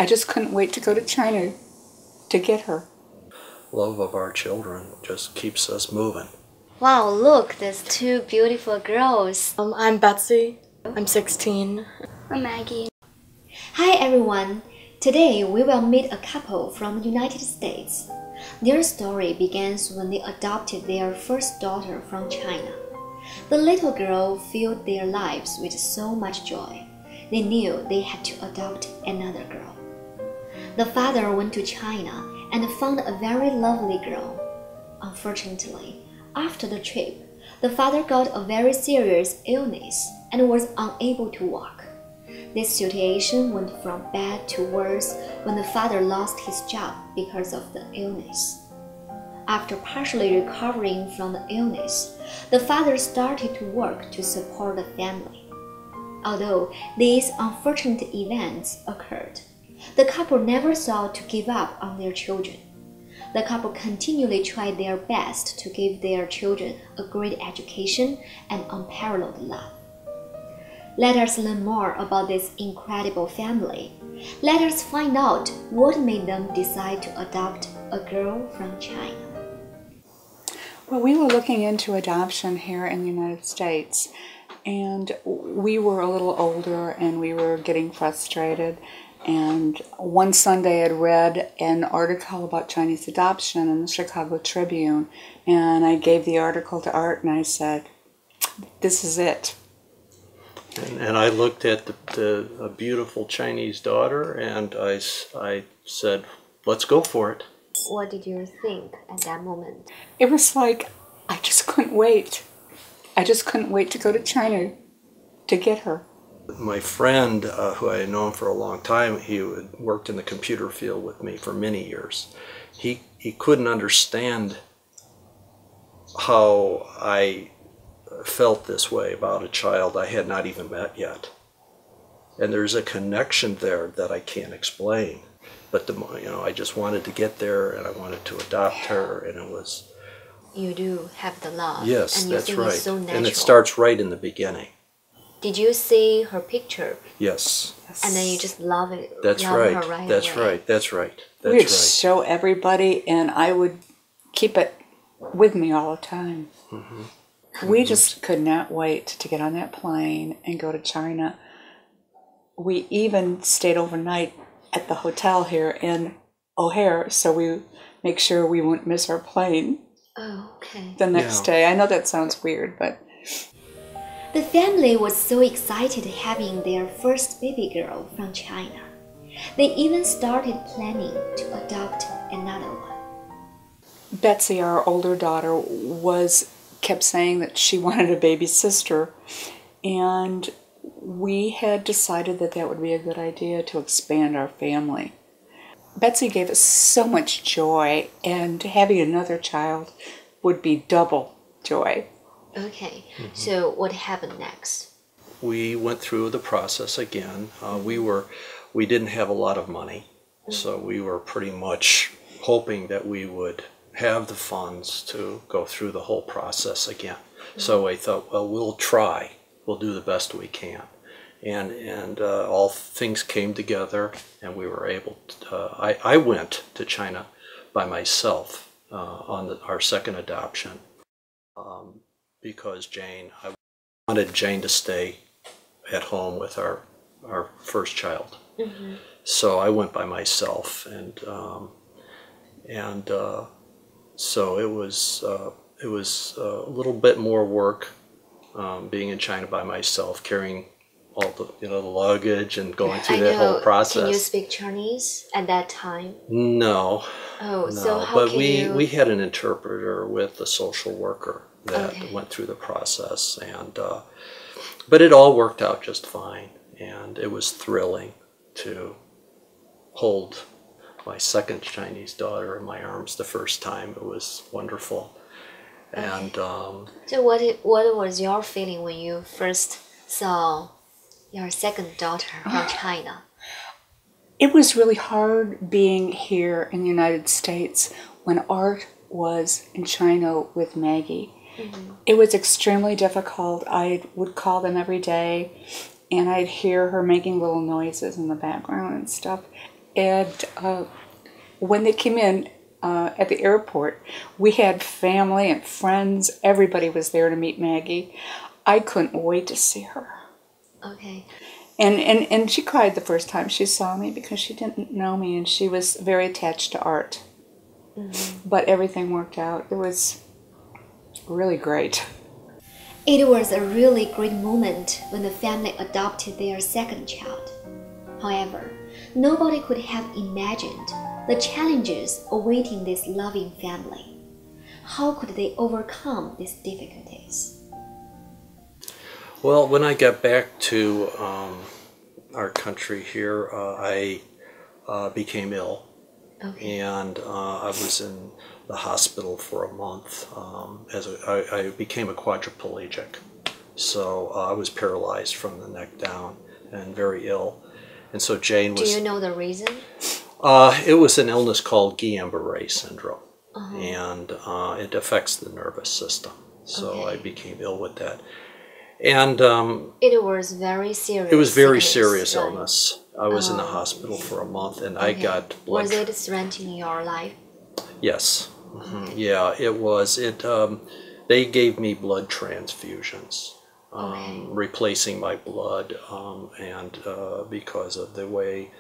I just couldn't wait to go to China to get her. Love of our children just keeps us moving. Wow, look, there's two beautiful girls. I'm Betsy. I'm 16. I'm Maggie. Hi everyone. Today we will meet a couple from the United States. Their story begins when they adopted their first daughter from China. The little girl filled their lives with so much joy. They knew they had to adopt another girl. The father went to China and found a very lovely girl. Unfortunately, after the trip, the father got a very serious illness and was unable to walk. This situation went from bad to worse when the father lost his job because of the illness. After partially recovering from the illness, the father started to work to support the family. Although these unfortunate events occurred, the couple never thought to give up on their children. The couple continually tried their best to give their children a great education and unparalleled love. Let us learn more about this incredible family. Let us find out what made them decide to adopt a girl from China. Well, we were looking into adoption here in the United States, and we were a little older and we were getting frustrated. And one Sunday I'd read an article about Chinese adoption in the Chicago Tribune, and I gave the article to Art and I said, this is it. And I looked at a beautiful Chinese daughter and I said, let's go for it. What did you think at that moment? It was like, I just couldn't wait. I just couldn't wait to go to China to get her. My friend, who I had known for a long time, he had worked in the computer field with me for many years. He couldn't understand how I felt this way about a child I had not even met yet. And there's a connection there that I can't explain. But I just wanted to get there and I wanted to adopt her, and it was... You do have the love. Yes, and that's you think right. It's so natural. And it starts right in the beginning. Did you see her picture? Yes. And then you just love it. That's love right. Her right That's away. right. That's right. That's We'd right. show everybody, and I would keep it with me all the time. Mm-hmm. We just could not wait to get on that plane and go to China. We even stayed overnight at the hotel here in O'Hare, so we make sure we wouldn't miss our plane Oh, okay. the next day. I know that sounds weird, but... The family was so excited having their first baby girl from China. They even started planning to adopt another one. Betsy, our older daughter, kept saying that she wanted a baby sister, and we had decided that that would be a good idea to expand our family. Betsy gave us so much joy, and having another child would be double joy. Okay, so what happened next? We went through the process again. We didn't have a lot of money, so we were pretty much hoping that we would have the funds to go through the whole process again. So I thought, well, we'll try. We'll do the best we can. And all things came together, and we were able to, I went to China by myself on our second adoption because I wanted Jane to stay at home with our first child. Mm-hmm. So I went by myself, and so it was a little bit more work being in China by myself, carrying all the the luggage and going through that whole process. Can you speak Chinese at that time? No. Oh, no. so how but can we had an interpreter with the social worker that Okay. went through the process, and but it all worked out just fine, and it was thrilling to hold my second Chinese daughter in my arms the first time. It was wonderful. Okay. And So what was your feeling when you first saw your second daughter from China? It was really hard being here in the United States when Art was in China with Maggie. Mm-hmm. It was extremely difficult. I would call them every day, and I'd hear her making little noises in the background and stuff. And when they came in at the airport, we had family and friends. Everybody was there to meet Maggie. I couldn't wait to see her. Okay. And she cried the first time she saw me because she didn't know me, and she was very attached to art. But everything worked out. It was really great. It was a really great moment when the family adopted their second child. However, nobody could have imagined the challenges awaiting this loving family. How could they overcome these difficulties? Well, when I got back to our country here, I became ill. Okay. And I was in the hospital for a month. I became a quadriplegic, so I was paralyzed from the neck down and very ill. And so Jane was. Do you know the reason? It was an illness called Guillain-Barré syndrome, and it affects the nervous system. So I became ill with that, and It was very serious. it was very sickness, serious right? illness. I was in the hospital for a month, and I got blood. Was it threatening your life? Yes. Yeah, it was. They gave me blood transfusions, replacing my blood, and because of the way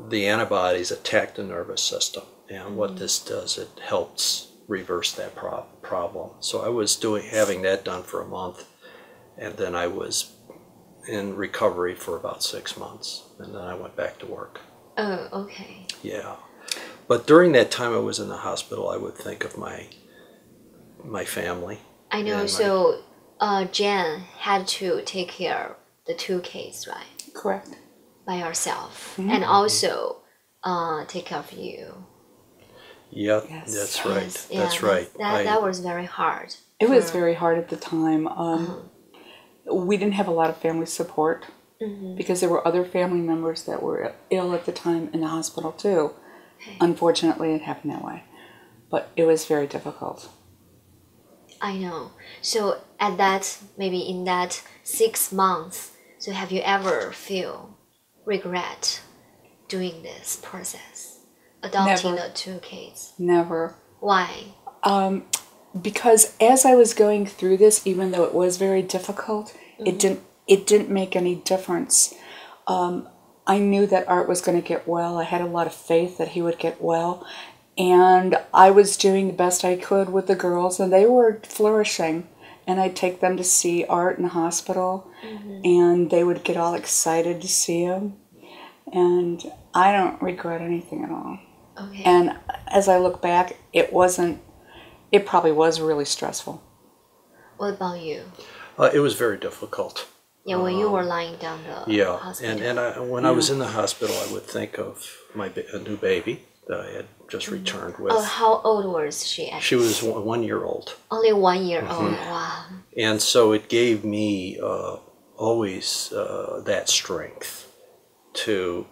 the antibodies attack the nervous system, and what this does, it helps reverse that problem. So I was having that done for a month, and then I was in recovery for about 6 months, and then I went back to work. Oh, okay. Yeah. But during that time I was in the hospital, I would think of my family. I know. And So, Jen had to take care of the 2 kids, right, Correct. by herself, and also take care of you. Yeah, Yes. that's right. Yes, yeah, That's right. That was very hard. It was very hard at the time. We didn't have a lot of family support because there were other family members that were ill at the time in the hospital too. Okay. Unfortunately, it happened that way. But it was very difficult. I know. So at that, maybe in that 6 months, so have you ever feel regret doing this process, adopting Never. the 2 kids? Never. Why? Because as I was going through this, even though it was very difficult, it didn't make any difference. I knew that Art was going to get well. I had a lot of faith that he would get well. And I was doing the best I could with the girls, and they were flourishing. And I'd take them to see Art in the hospital, and they would get all excited to see him. And I don't regret anything at all. Okay. And as I look back, it probably was really stressful. What about you? It was very difficult. Yeah, when you were lying down the Yeah, hospital. and when I was in the hospital, I would think of a new baby that I had just returned with. Oh, how old was she? She was 1 year old. Only 1 year old. Wow. And so it gave me always that strength to.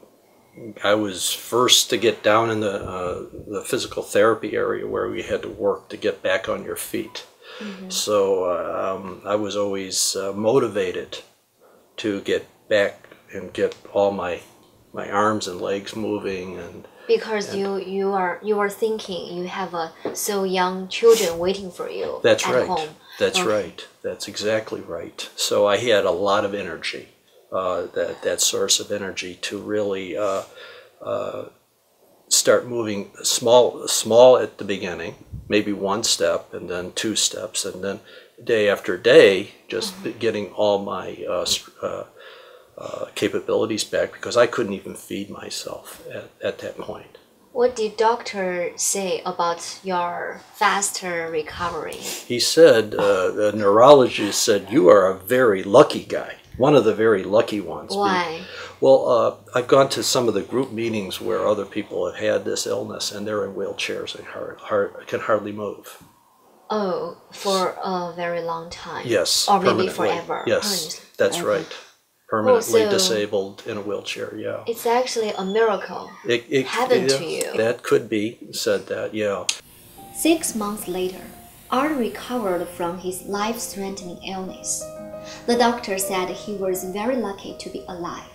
I was first to get down in the physical therapy area where we had to work to get back on your feet. So I was always motivated to get back and get all my arms and legs moving Because you were thinking you have so young children waiting for you That's at right. home. That's Okay. right. That's exactly right. So I had a lot of energy, that source of energy to really start moving small at the beginning, maybe 1 step and then 2 steps, and then day after day, just getting all my capabilities back, because I couldn't even feed myself at that point. What did doctor say about your faster recovery? He said, the neurologist said, you are a very lucky guy, one of the very lucky ones. Why? Well, I've gone to some of the group meetings where other people have had this illness and they're in wheelchairs and can hardly move. Oh, for a very long time. Yes, Or maybe permanently. forever. Yes, Permanently. that's Okay. right. Permanently so- disabled in a wheelchair, yeah. It's actually a miracle. It happened yeah, to you. That could be said that, yeah. 6 months later, Art recovered from his life-threatening illness. The doctor said he was very lucky to be alive.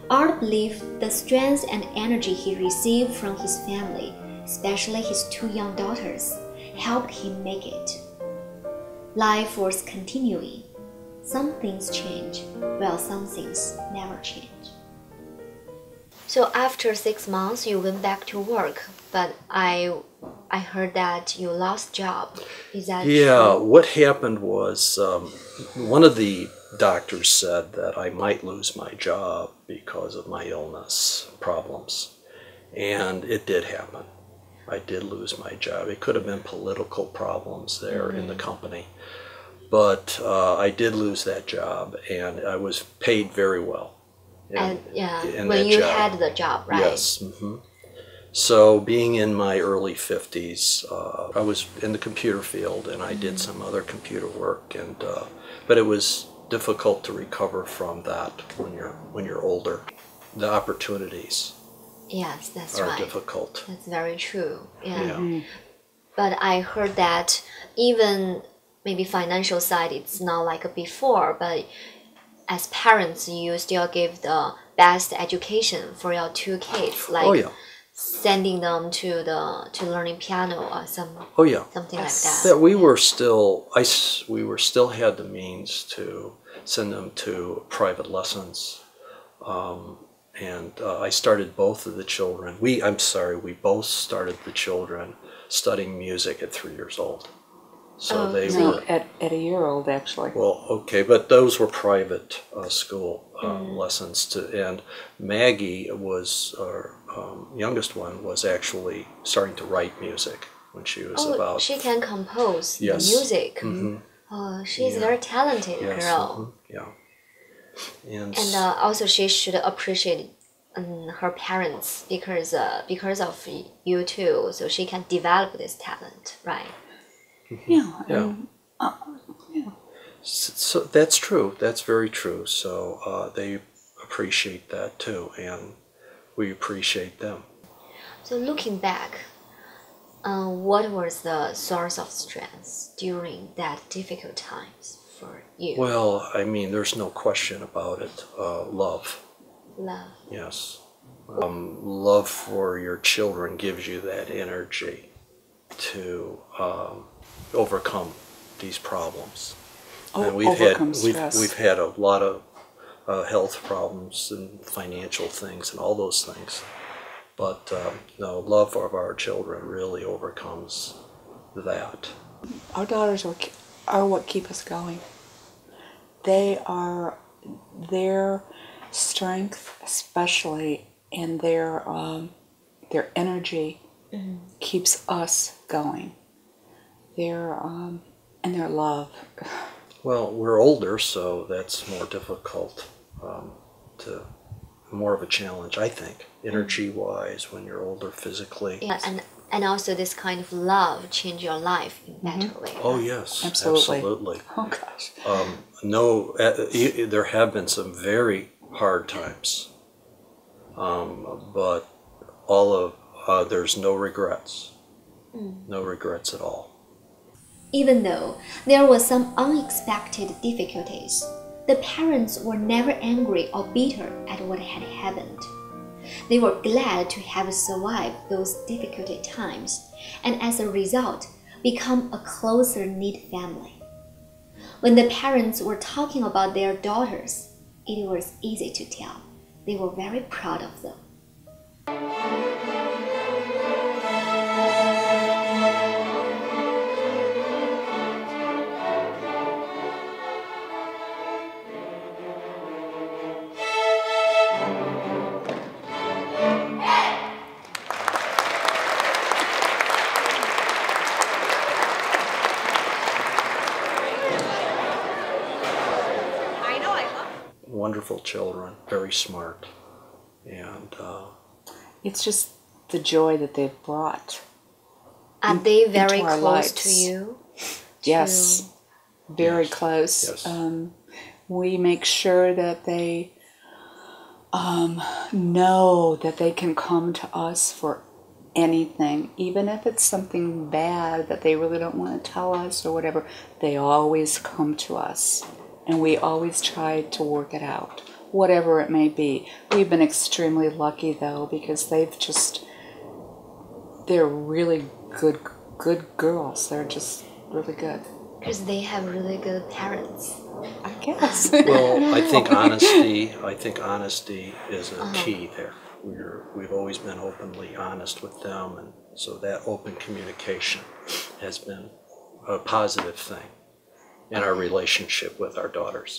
Art believed the strength and energy he received from his family, especially his two young daughters, helped him make it. Life was continuing. Some things change, while some things never change. So after 6 months, you went back to work, but I heard that you lost job. Is that Yeah, true? what happened was one of the doctors said that I might lose my job because of my illness problems. And it did happen. I did lose my job. It could have been political problems there in the company. But I did lose that job, and I was paid very well. And in when that you job. had the job, right? Yes. So being in my early 50s, I was in the computer field, and I did some other computer work, and but it was difficult to recover from that when you're older. The opportunities Yes, that's are right. difficult. That's very true. Yeah. But I heard that even maybe financial side, it's not like before, but as parents, you still give the best education for your two kids, like Oh yeah. sending them to learning piano or Oh yeah. something like that. That we were still had the means to send them to private lessons, and I started both of the children. We both started the children studying music at 3 years old. So they No, were at a year old, actually. well, okay, but those were private school lessons. And Maggie was our youngest one was actually starting to write music when she was about. She can compose Yes. the music. Oh, she's a very talented Yes, girl. yeah. And And also, she should appreciate her parents because of you too, so she can develop this talent, right? Yeah. yeah. So that's true. That's very true. So they appreciate that too, and we appreciate them. So looking back, what was the source of strength during that difficult times for you? Well, I mean, there's no question about it. Love. Love. Yes. Love for your children gives you that energy to overcome these problems. And Overcome stress. we've had a lot of health problems and financial things and all those things. But no, love of our children really overcomes that. Our daughters are what keep us going. They are their strength, especially, and their energy keeps us going. And their love. Well, we're older, so that's more difficult, more of a challenge, I think, energy-wise, when you're older physically. Yeah, and also this kind of love change your life in better way. Oh, yes, Absolutely. absolutely. Oh gosh. No, there have been some very hard times, but there's no regrets. No regrets at all. Even though there were some unexpected difficulties, the parents were never angry or bitter at what had happened. They were glad to have survived those difficult times and as a result become a closer-knit family. When the parents were talking about their daughters, it was easy to tell they were very proud of them. Wonderful children, very smart, and It's just the joy that they've brought. Are they very our close to lives. you? Yes, very Yes. close. Yes. We make sure that they know that they can come to us for anything, even if it's something bad that they really don't want to tell us or whatever. They always come to us, and we always try to work it out. whatever it may be. We've been extremely lucky though, because they're really good girls. They're just really good. Because they have really good parents. I guess. Well, I think honesty is a key there. We've always been openly honest with them, and so that open communication has been a positive thing in our relationship with our daughters.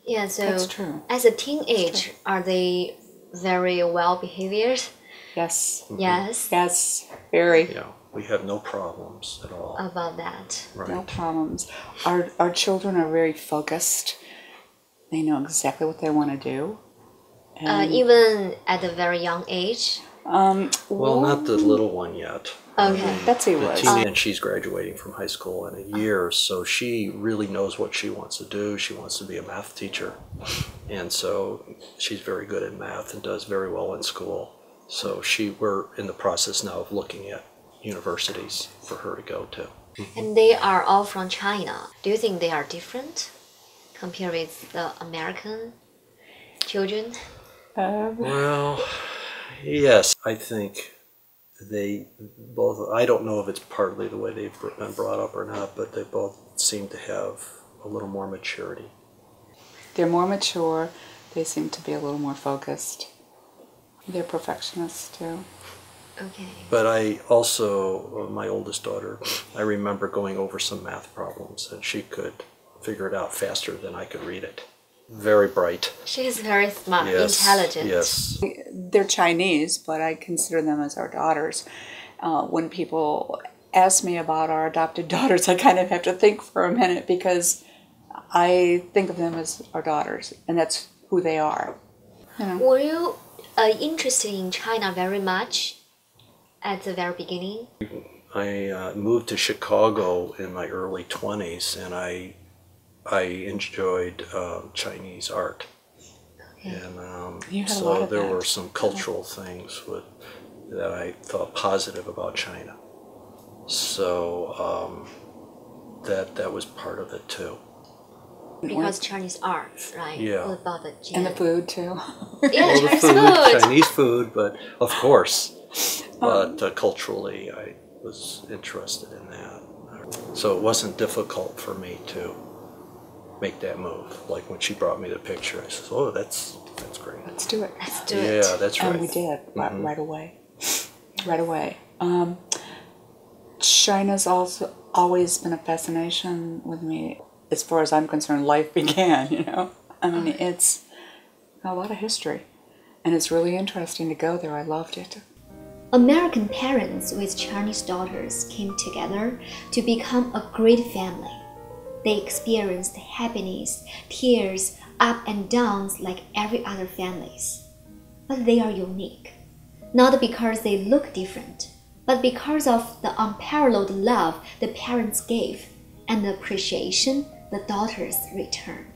Yeah, so That's true. as a teenage, are they very well behaved? Yes. Yes, Yes. Very. Yeah, we have no problems at all. about that. Right. No problems. Our children are very focused. They know exactly what they want to do. And, Even at a very young age. Well, not the little one yet. Okay. Betsy The was. teen, and she's graduating from high school in a year, so she really knows what she wants to do. She wants to be a math teacher, and so she's very good at math and does very well in school. So we're in the process now of looking at universities for her to go to. And they are all from China. Do you think they are different compared with the American children? Well, yes, I think they both, I don't know if it's partly the way they've been brought up or not, but they both seem to have a little more maturity. They're more mature. They seem to be a little more focused. They're perfectionists too. Okay. But I also, my oldest daughter, I remember going over some math problems, and she could figure it out faster than I could read it. Very bright. She is very smart, Yes, intelligent. yes. They're Chinese, but I consider them as our daughters. When people ask me about our adopted daughters, I kind of have to think for a minute, because I think of them as our daughters, and that's who they are. You know? Were you interested in China very much at the very beginning? I moved to Chicago in my early 20s, and I enjoyed Chinese art. Okay. And You had a lot so of there that. were some cultural things that I thought positive about China. So that was part of it too. Because Chinese arts, right? Yeah. All about the And the gene. food too. Yeah, Well, the Chinese food, food. Chinese food, but of course. But culturally, I was interested in that. So it wasn't difficult for me to make that move. Like when she brought me the picture, I said, "Oh, that's great." Let's do it. Let's do it. Yeah, that's right. And we did right away. Right away. China's also always been a fascination with me. As far as I'm concerned, life began, you know? I mean, it's a lot of history. And it's really interesting to go there. I loved it. American parents with Chinese daughters came together to become a great family. They experienced happiness, tears, up and downs like every other families. But they are unique. Not because they look different, but because of the unparalleled love the parents gave and the appreciation the daughters returned.